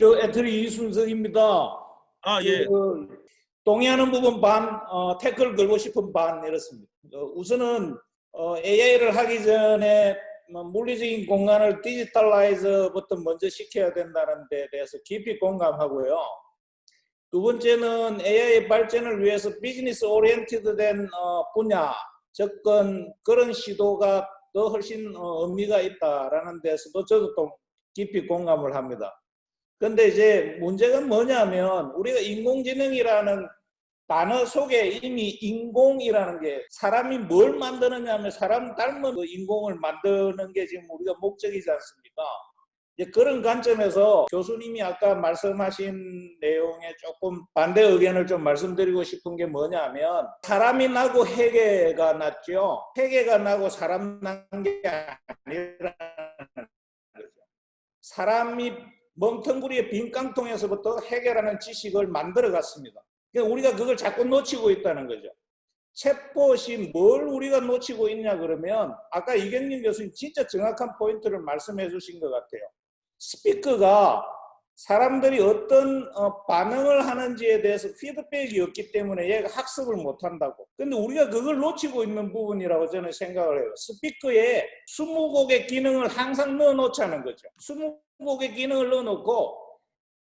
저 애터리 이순석입니다. 아, 예. 동의하는 부분 반, 태클 걸고 싶은 반 이렇습니다. 우선은 AI를 하기 전에 물리적인 공간을 디지털라이즈부터 먼저 시켜야 된다는 데 대해서 깊이 공감하고요. 두 번째는 AI 발전을 위해서 비즈니스 오리엔티드된 분야, 접근 그런 시도가 더 훨씬 의미가 있다라는 데서도 저도 또 깊이 공감을 합니다. 근데 이제 문제가 뭐냐면 우리가 인공지능이라는 단어 속에 이미 인공이라는 게 사람이 뭘 만드느냐 하면 사람 닮은 그 인공을 만드는 게 지금 우리가 목적이지 않습니까? 이제 그런 관점에서 교수님이 아까 말씀하신 내용에 조금 반대 의견을 좀 말씀드리고 싶은 게 뭐냐면 사람이 나고 해괴가 났죠. 해괴가 나고 사람 난 게 아니라는 거죠. 사람이 멍텅구리의 빈 깡통에서부터 해결하는 지식을 만들어 갔습니다. 그러니까 우리가 그걸 자꾸 놓치고 있다는 거죠. 챗봇이 뭘 우리가 놓치고 있냐 그러면 아까 이경림 교수님 진짜 정확한 포인트를 말씀해 주신 것 같아요. 스피커가 사람들이 어떤 반응을 하는지에 대해서 피드백이 없기 때문에 얘가 학습을 못한다고. 근데 우리가 그걸 놓치고 있는 부분이라고 저는 생각을 해요. 스피커에 20곡의 기능을 항상 넣어놓자는 거죠. 20곡의 기능을 넣어놓고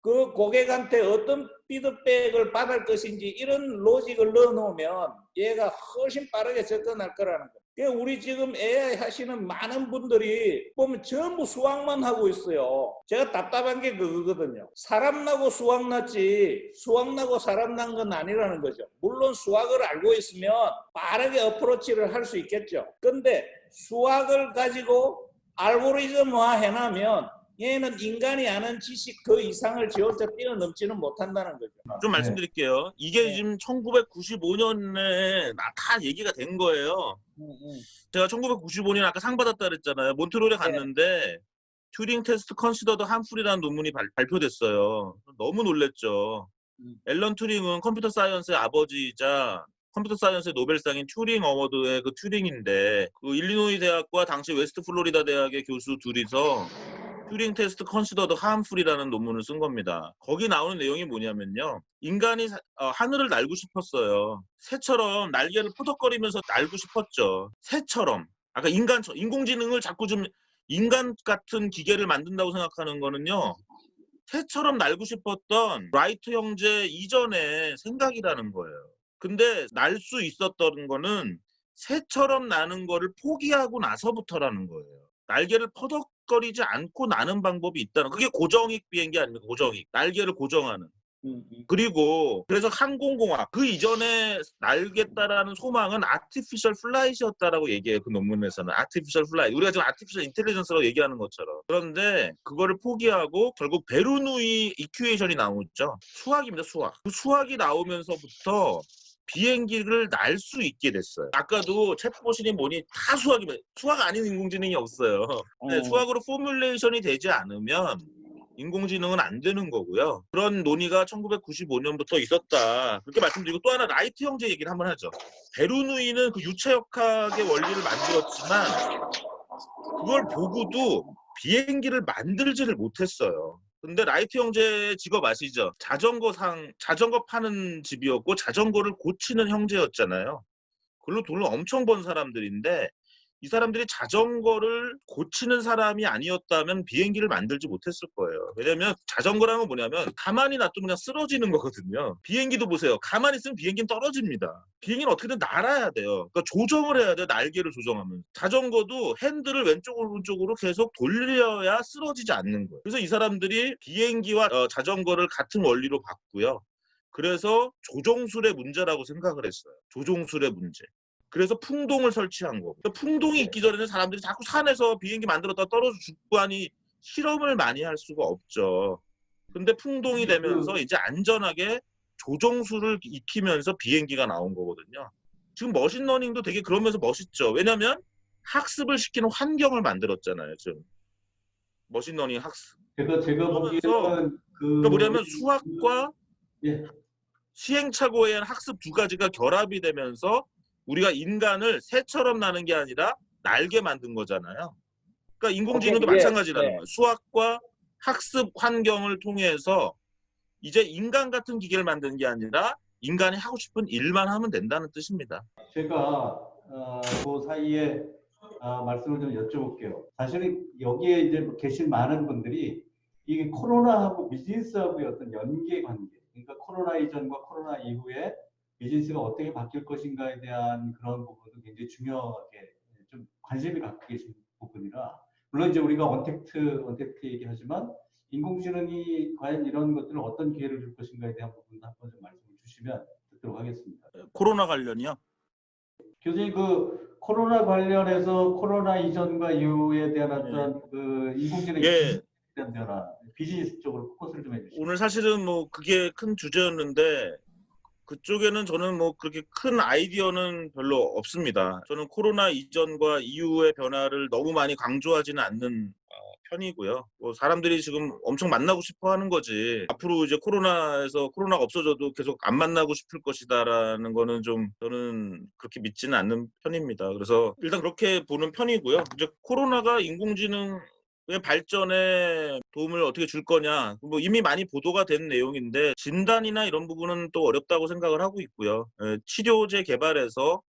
그 고객한테 어떤 피드백을 받을 것인지 이런 로직을 넣어놓으면 얘가 훨씬 빠르게 접근할 거라는 거예요. 우리 지금 AI 하시는 많은 분들이 보면 전부 수학만 하고 있어요. 제가 답답한 게 그거거든요. 사람 나고 수학 났지 수학 나고 사람 난 건 아니라는 거죠. 물론 수학을 알고 있으면 빠르게 어프로치를 할 수 있겠죠. 근데 수학을 가지고 알고리즘화 해놓으면 얘는 인간이 아는 지식 그 이상을 지어서 뛰어넘지는 못한다는 거죠. 좀 말씀드릴게요. 이게 지금 1995년에 다 얘기가 된 거예요. 제가 1995년에 아까 상 받았다 그랬잖아요. 몬트리올에 갔는데 튜링 테스트 컨시더드 함풀이라는 논문이 발표됐어요. 너무 놀랬죠. 앨런 튜링은 컴퓨터 사이언스의 아버지이자 컴퓨터 사이언스의 노벨상인 튜링 어워드의 그 튜링인데 그 일리노이 대학과 당시 웨스트 플로리다 대학의 교수 둘이서 튜링 테스트 컨시더드 함풀이라는 논문을 쓴 겁니다. 거기 나오는 내용이 뭐냐면요. 인간이 하늘을 날고 싶었어요. 새처럼 날개를 포덕거리면서 날고 싶었죠. 새처럼. 아까 인공지능을 자꾸 좀 인간 같은 기계를 만든다고 생각하는 거는요. 새처럼 날고 싶었던 라이트 형제 이전의 생각이라는 거예요. 근데 날 수 있었던 거는 새처럼 나는 거를 포기하고 나서부터라는 거예요. 날개를 퍼덕거리지 않고 나는 방법이 있다는 그게 고정익 비행기 아닙니까? 고정익. 날개를 고정하는. 그리고 그래서 항공공학 그 이전에 날겠다라는 소망은 아티피셜 플라이트였다라고 얘기해요. 그 논문에서는 아티피셜 플라이트. 우리가 지금 아티피셜 인텔리전스라고 얘기하는 것처럼. 그런데 그거를 포기하고 결국 베르누이 이큐에이션이 나오죠. 수학입니다. 수학. 그 수학이 나오면서부터 비행기를 날 수 있게 됐어요. 아까도 챗봇이니 뭐니 다 수학이면 수학 아닌 인공지능이 없어요. 네, 수학으로 포뮬레이션이 되지 않으면 인공지능은 안 되는 거고요. 그런 논의가 1995년부터 있었다. 그렇게 말씀드리고 또 하나 라이트 형제 얘기를 한번 하죠. 베르누이는 그 유체역학의 원리를 만들었지만 그걸 보고도 비행기를 만들지를 못했어요. 근데 라이트 형제 직업 아시죠? 자전거 파는 집이었고 자전거를 고치는 형제였잖아요. 그걸로 돈을 엄청 번 사람들인데 이 사람들이 자전거를 고치는 사람이 아니었다면 비행기를 만들지 못했을 거예요. 왜냐면 자전거라는 건 뭐냐면 가만히 놔두면 그냥 쓰러지는 거거든요. 비행기도 보세요. 가만히 있으면 비행기는 떨어집니다. 비행기는 어떻게든 날아야 돼요. 그러니까 조정을 해야 돼요. 날개를 조정하면. 자전거도 핸들을 왼쪽으로 오른쪽으로 계속 돌려야 쓰러지지 않는 거예요. 그래서 이 사람들이 비행기와 자전거를 같은 원리로 봤고요. 그래서 조종술의 문제라고 생각을 했어요. 조종술의 문제. 그래서 풍동을 설치한 거고. 풍동이 있기 전에는 사람들이 자꾸 산에서 비행기 만들었다 떨어져 죽고 하니 실험을 많이 할 수가 없죠. 근데 풍동이 되면서 이제 안전하게 조종술을 익히면서 비행기가 나온 거거든요. 지금 머신러닝도 되게 그러면서 멋있죠. 왜냐면 학습을 시키는 환경을 만들었잖아요. 지금 머신러닝 학습. 그래서 제가 보기에는 그러니까 뭐냐면 수학과 예. 시행착오에 의한 학습 두 가지가 결합이 되면서 우리가 인간을 새처럼 나는 게 아니라 날게 만든 거잖아요. 그러니까 인공지능도 마찬가지라는 거예요. 수학과 학습 환경을 통해서 이제 인간 같은 기계를 만드는 게 아니라 인간이 하고 싶은 일만 하면 된다는 뜻입니다. 제가 그 사이에 말씀을 좀 여쭤볼게요. 사실은 여기에 이제 계신 많은 분들이 이게 코로나하고 비즈니스하고의 어떤 연계 관계, 그러니까 코로나 이전과 코로나 이후에 비즈니스가 어떻게 바뀔 것인가에 대한 그런 부분도 굉장히 중요하게 좀 관심을 갖고 계신 부분이라, 물론 이제 우리가 언택트 얘기하지만 인공지능이 과연 이런 것들을 어떤 기회를 줄 것인가에 대한 부분도 한번 좀 말씀을 주시면 듣도록 하겠습니다. 코로나 관련이요? 교수님, 그 코로나 관련해서 코로나 이전과 이후에 대한 어떤 그 인공지능 예. 대한 변화, 비즈니스 쪽으로 포커스를 좀 해주시죠. 오늘 사실은 뭐 그게 큰 주제였는데 그쪽에는 저는 뭐 그렇게 큰 아이디어는 별로 없습니다. 저는 코로나 이전과 이후의 변화를 너무 많이 강조하지는 않는 편이고요. 뭐 사람들이 지금 엄청 만나고 싶어 하는 거지. 앞으로 이제 코로나가 없어져도 계속 안 만나고 싶을 것이다라는 거는 좀 저는 그렇게 믿지는 않는 편입니다. 그래서 일단 그렇게 보는 편이고요. 이제 코로나가 인공지능의 발전에 도움을 어떻게 줄 거냐, 뭐 이미 많이 보도가 된 내용인데 진단이나 이런 부분은 또 어렵다고 생각을 하고 있고요. 치료제 개발에서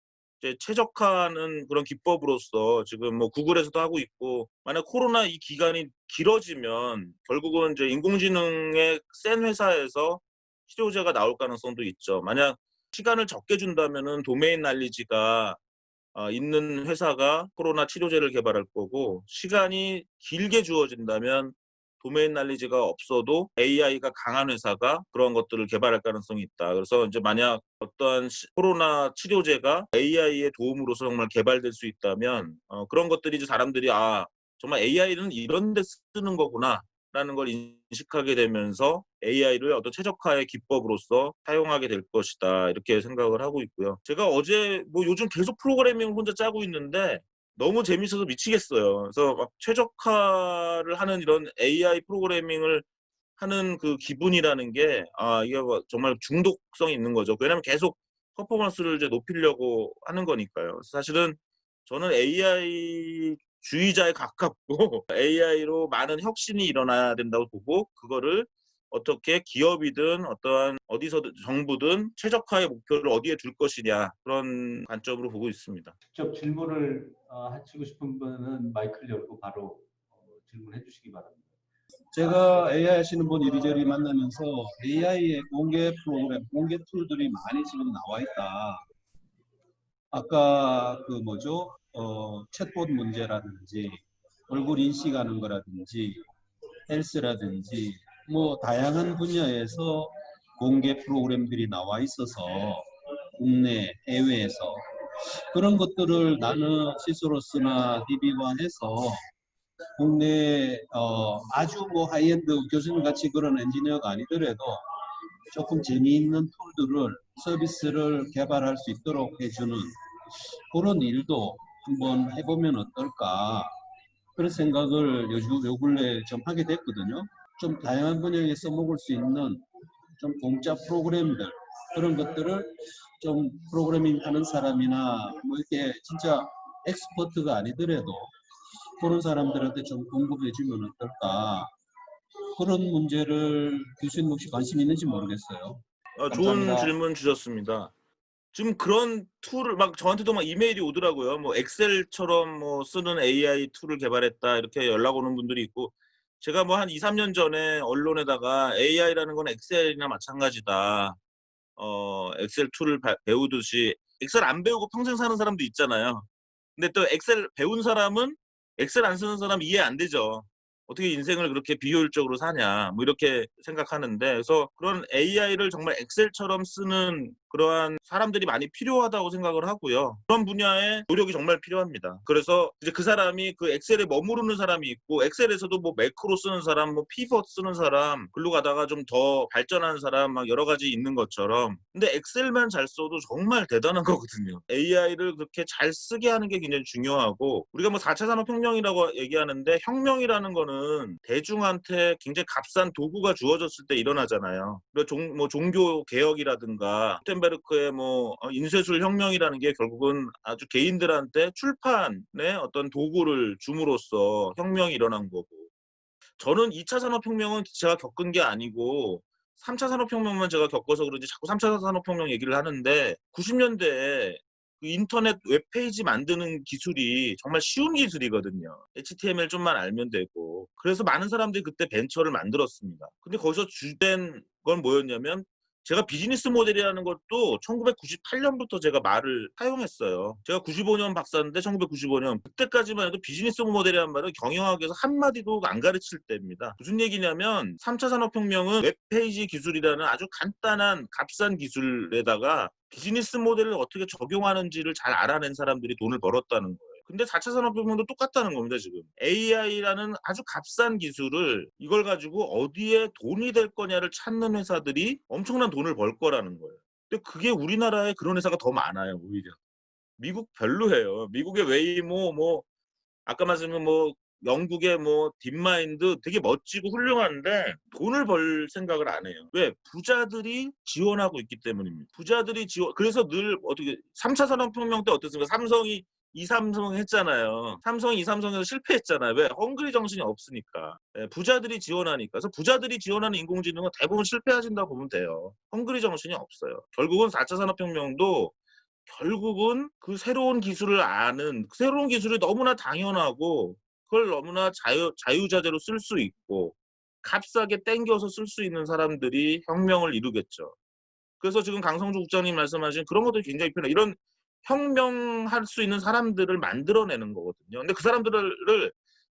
이제 최적화하는 그런 기법으로서 지금 뭐 구글에서도 하고 있고, 만약 코로나 이 기간이 길어지면 결국은 이제 인공지능의 센 회사에서 치료제가 나올 가능성도 있죠. 만약 시간을 적게 준다면은 도메인 날리지가 있는 회사가 코로나 치료제를 개발할 거고, 시간이 길게 주어진다면 도메인 날리지가 없어도 AI가 강한 회사가 그런 것들을 개발할 가능성이 있다. 그래서 이제 만약 어떠한 코로나 치료제가 AI의 도움으로서 정말 개발될 수 있다면 그런 것들이 이제 사람들이 정말 AI는 이런 데 쓰는 거구나 라는 걸 인식하게 되면서 AI를 어떤 최적화의 기법으로서 사용하게 될 것이다, 이렇게 생각을 하고 있고요. 제가 어제 뭐 요즘 계속 프로그래밍을 혼자 짜고 있는데 너무 재밌어서 미치겠어요. 그래서 막 최적화를 하는 이런 AI 프로그래밍을 하는 그 기분이라는 게 이게 뭐 정말 중독성이 있는 거죠. 왜냐하면 계속 퍼포먼스를 이제 높이려고 하는 거니까요. 사실은 저는 AI 주의자에 가깝고 AI로 많은 혁신이 일어나야 된다고 보고, 그거를 어떻게 기업이든 어떠한 어디서든 정부든 최적화의 목표를 어디에 둘 것이냐, 그런 관점으로 보고 있습니다. 직접 질문을 하시고 싶은 분은 마이크를 열고 바로 질문해 주시기 바랍니다. 제가 AI 하시는 분 이리저리 만나면서 AI의 공개 프로그램, 공개 툴들이 많이 지금 나와 있다. 아까 그 뭐죠? 챗봇 문제라든지 얼굴 인식하는 거라든지 헬스라든지 뭐 다양한 분야에서 공개 프로그램들이 나와 있어서 국내, 해외에서 그런 것들을 나는 시소로스나 DB관해서 국내 아주 뭐 하이엔드 교수님 같이 그런 엔지니어가 아니더라도 조금 재미있는 툴들을 서비스를 개발할 수 있도록 해주는 그런 일도 한번 해보면 어떨까, 그런 생각을 요 근래 좀 하게 됐거든요. 좀 다양한 분야에 써먹을 수 있는 좀 공짜 프로그램들, 그런 것들을 좀 프로그래밍 하는 사람이나 뭐 이렇게 진짜 엑스퍼트가 아니더라도 그런 사람들한테 좀 공급해 주면 어떨까, 그런 문제를 교수님 혹시 관심 있는지 모르겠어요. 좋은 감사합니다. 질문 주셨습니다. 지금 그런 툴을 막 저한테도 막 이메일이 오더라고요. 뭐 엑셀처럼 뭐 쓰는 AI 툴을 개발했다, 이렇게 연락 오는 분들이 있고, 제가 뭐 한 2, 3년 전에 언론에다가 AI라는 건 엑셀이나 마찬가지다, 엑셀 툴을 배우듯이 엑셀 안 배우고 평생 사는 사람도 있잖아요. 근데 또 엑셀 배운 사람은 엑셀 안 쓰는 사람 이해 안 되죠. 어떻게 인생을 그렇게 비효율적으로 사냐, 뭐 이렇게 생각하는데, 그래서 그런 AI를 정말 엑셀처럼 쓰는 그러한 사람들이 많이 필요하다고 생각을 하고요. 그런 분야에 노력이 정말 필요합니다. 그래서 이제 그 사람이 그 엑셀에 머무르는 사람이 있고, 엑셀에서도 뭐 매크로 쓰는 사람, 뭐 피벗 쓰는 사람, 글로 가다가 좀 더 발전하는 사람, 막 여러 가지 있는 것처럼. 근데 엑셀만 잘 써도 정말 대단한 거거든요. AI를 그렇게 잘 쓰게 하는 게 굉장히 중요하고, 우리가 뭐 4차 산업혁명이라고 얘기하는데 혁명이라는 거는 대중한테 굉장히 값싼 도구가 주어졌을 때 일어나잖아요. 뭐 종교 개혁이라든가 구텐베르크의 뭐 인쇄술 혁명이라는 게 결국은 아주 개인들한테 출판의 어떤 도구를 줌으로써 혁명이 일어난 거고, 저는 2차 산업혁명은 제가 겪은 게 아니고 3차 산업혁명만 제가 겪어서 그런지 자꾸 3차 산업혁명 얘기를 하는데 90년대에 그 인터넷 웹페이지 만드는 기술이 정말 쉬운 기술이거든요. HTML 좀만 알면 되고. 그래서 많은 사람들이 그때 벤처를 만들었습니다. 근데 거기서 주된 건 뭐였냐면 제가 비즈니스 모델이라는 것도 1998년부터 제가 말을 사용했어요. 제가 95년 박사인데 1995년 그때까지만 해도 비즈니스 모델이라는 말을 경영학에서 한마디도 안 가르칠 때입니다. 무슨 얘기냐면 3차 산업혁명은 웹페이지 기술이라는 아주 간단한 값싼 기술에다가 비즈니스 모델을 어떻게 적용하는지를 잘 알아낸 사람들이 돈을 벌었다는 거예요. 근데 4차 산업혁명도 똑같다는 겁니다, 지금. AI라는 아주 값싼 기술을 이걸 가지고 어디에 돈이 될 거냐를 찾는 회사들이 엄청난 돈을 벌 거라는 거예요. 근데 그게 우리나라에 그런 회사가 더 많아요, 오히려. 미국 별로예요. 미국의 웨이모, 아까 말씀드린 영국의 딥마인드 되게 멋지고 훌륭한데 돈을 벌 생각을 안 해요. 왜? 부자들이 지원하고 있기 때문입니다. 부자들이 그래서 늘 어떻게 3차 산업혁명 때 어땠습니까? 삼성이 이삼성 했잖아요. 삼성이 이삼성에서 실패했잖아요. 왜? 헝그리 정신이 없으니까. 부자들이 지원하니까. 그래서 부자들이 지원하는 인공지능은 대부분 실패하신다고 보면 돼요. 헝그리 정신이 없어요. 결국은 4차 산업혁명도 결국은 그 새로운 기술을 아는 그 새로운 기술이 너무나 당연하고 그걸 너무나 자유자재로 쓸 수 있고 값싸게 땡겨서 쓸 수 있는 사람들이 혁명을 이루겠죠. 그래서 지금 강성주 국장님 말씀하신 그런 것들이 굉장히 필요해요. 이런 혁명할 수 있는 사람들을 만들어내는 거거든요. 근데 그 사람들을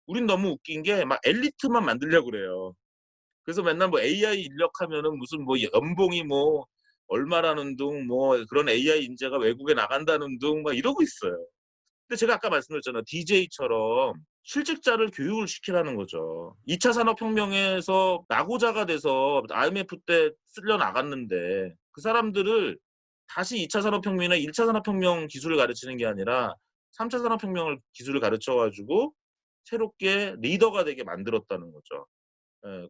우린 너무 웃긴 게 막 엘리트만 만들려고 그래요. 그래서 맨날 AI 인력하면은 무슨 연봉이 얼마라는 둥 그런 AI 인재가 외국에 나간다는 둥 막 이러고 있어요. 근데 제가 아까 말씀드렸잖아요. DJ처럼 실직자를 교육을 시키라는 거죠. 2차 산업혁명에서 낙오자가 돼서 IMF 때 쓸려 나갔는데 그 사람들을 다시 2차 산업혁명이나 1차 산업혁명 기술을 가르치는 게 아니라 3차 산업혁명 기술을 가르쳐가지고 새롭게 리더가 되게 만들었다는 거죠.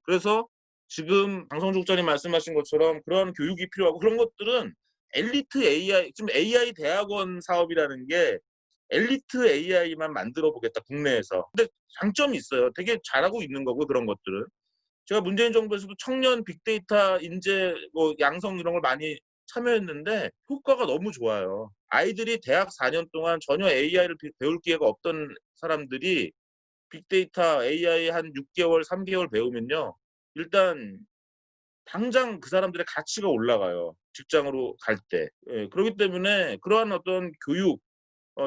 그래서 지금 강성주 국장님 말씀하신 것처럼 그런 교육이 필요하고 그런 것들은 엘리트 AI, 지금 AI 대학원 사업이라는 게 엘리트 AI만 만들어 보겠다, 국내에서. 근데 장점이 있어요. 되게 잘하고 있는 거고 그런 것들은. 제가 문재인 정부에서도 청년 빅데이터 인재 양성 이런 걸 많이 참여했는데 효과가 너무 좋아요. 아이들이 대학 4년 동안 전혀 AI를 배울 기회가 없던 사람들이 빅데이터 AI 한 6개월, 3개월 배우면요. 일단 당장 그 사람들의 가치가 올라가요. 직장으로 갈 때. 그렇기 때문에 그러한 어떤 교육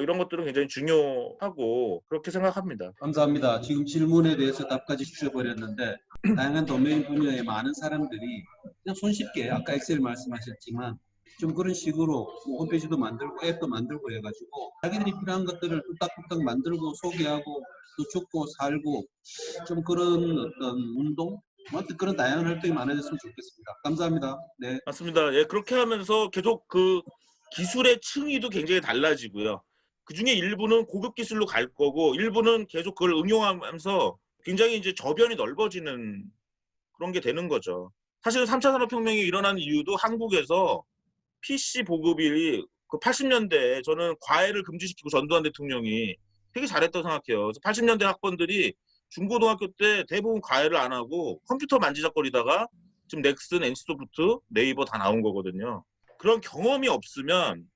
이런 것들은 굉장히 중요하고 그렇게 생각합니다. 감사합니다. 지금 질문에 대해서 답까지 주셔버렸는데 다양한 도메인 분야의 많은 사람들이 그냥 손쉽게 아까 엑셀 말씀하셨지만 좀 그런 식으로 홈페이지도 만들고 앱도 만들고 해가지고 자기들이 필요한 것들을 뚝딱뚝딱 만들고 소개하고 또 죽고 살고 좀 그런 어떤 운동 아무튼 그런 다양한 활동이 많아졌으면 좋겠습니다. 감사합니다. 네. 맞습니다. 예, 그렇게 하면서 계속 그 기술의 층위도 굉장히 달라지고요. 그 중에 일부는 고급 기술로 갈 거고 일부는 계속 그걸 응용하면서 굉장히 이제 저변이 넓어지는 그런 게 되는 거죠. 사실 3차 산업혁명이 일어난 이유도 한국에서 PC 보급이 그 80년대에 저는 과외를 금지시키고 전두환 대통령이 되게 잘했다고 생각해요. 그래서 80년대 학번들이 중고등학교 때 대부분 과외를 안 하고 컴퓨터 만지작거리다가 지금 넥슨, NC소프트, 네이버 다 나온 거거든요. 그런 경험이 없으면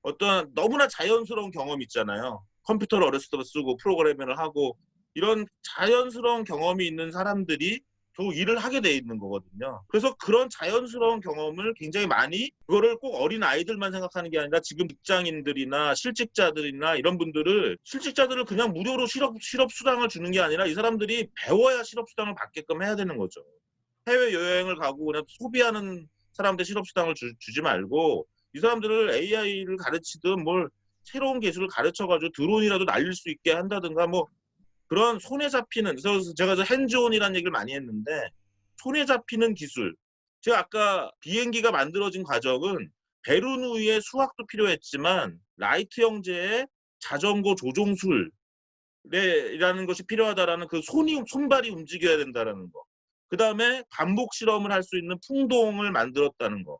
어떤 너무나 자연스러운 경험 있잖아요. 컴퓨터를 어렸을 때부터 쓰고 프로그래밍을 하고 이런 자연스러운 경험이 있는 사람들이 결국 일을 하게 돼 있는 거거든요. 그래서 그런 자연스러운 경험을 굉장히 많이 그거를 꼭 어린 아이들만 생각하는 게 아니라 지금 직장인들이나 실직자들이나 이런 분들을 실직자들을 그냥 무료로 실업 수당을 주는 게 아니라 이 사람들이 배워야 실업 수당을 받게끔 해야 되는 거죠. 해외 여행을 가고 그냥 소비하는 사람들 실업 수당을 주지 말고 이 사람들을 AI를 가르치든 뭘 새로운 기술을 가르쳐가지고 드론이라도 날릴 수 있게 한다든가 그런 손에 잡히는 그래서 제가 핸즈온이라는 얘기를 많이 했는데 손에 잡히는 기술 제가 아까 비행기가 만들어진 과정은 베르누이의 수학도 필요했지만 라이트 형제의 자전거 조종술이라는 것이 필요하다라는 그 손발이 움직여야 된다라는 거. 그 다음에 반복 실험을 할 수 있는 풍동을 만들었다는 거.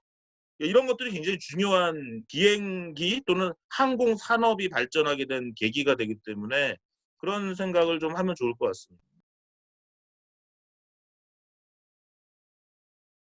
이런 것들이 굉장히 중요한 비행기 또는 항공 산업이 발전하게 된 계기가 되기 때문에 그런 생각을 좀 하면 좋을 것 같습니다.